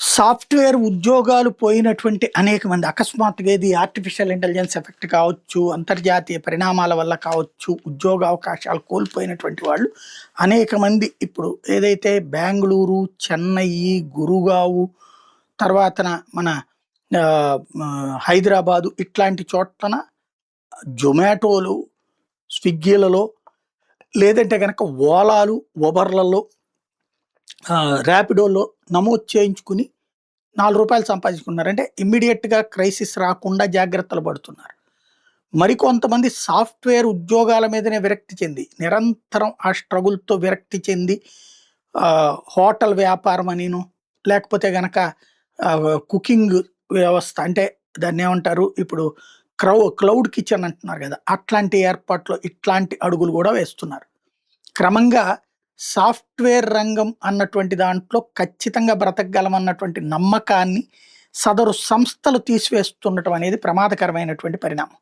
Software ఉద్యోగాలు పోయినటువంటి అనేక మంది అకస్మాత్తుగా ఇది ఆర్టిఫిషియల్ ఇంటెలిజెన్స్ ఎఫెక్ట్ కావచ్చు, అంతర్జాతీయ పరిణామాల వల్ల కావచ్చు, ఉద్యోగ అవకాశాలు కోల్పోయినటువంటి వాళ్ళు అనేక మంది ఇప్పుడు ఏదైతే బెంగుళూరు, చెన్నై, గురుగావ్ తర్వాతన మన హైదరాబాదు ఇట్లాంటి చోట్లన జొమాటోలు, స్విగ్గీలలో లేదంటే గనక ఓలాలు, ఉబర్‌లలో ర్యాపిడోలో నమోదు చేయించుకుని రూ. 4 సంపాదించుకున్నారు. అంటే ఇమ్మీడియేట్‌గా క్రైసిస్ రాకుండా జాగ్రత్తలు పడుతున్నారు. మరికొంతమంది సాఫ్ట్‌వేర్ ఉద్యోగాల మీదనే విరక్తి చెంది, నిరంతరం ఆ స్ట్రగుల్‌తో విరక్తి చెంది హోటల్ వ్యాపారం అనిను, లేకపోతే గనక కుకింగ్ వ్యవస్థ అంటే దాన్నేమంటారు ఇప్పుడు క్లౌడ్ కిచెన్ అంటున్నారు గదా! అట్లాంటి ఏర్పాట్లు, ఇట్లాంటి అడుగులు గూడా వేస్తున్నారు. క్రమంగా సాఫ్ట్‌వేర్ రంగం అన్నటువంటి దాంట్లో ఖచ్చితంగా బ్రతకగలమన్నటువంటి నమ్మకాన్ని సదరు సంస్థలు తీసివేస్తుండటం అనేది ప్రమాదకరమైనటువంటి పరిణామం.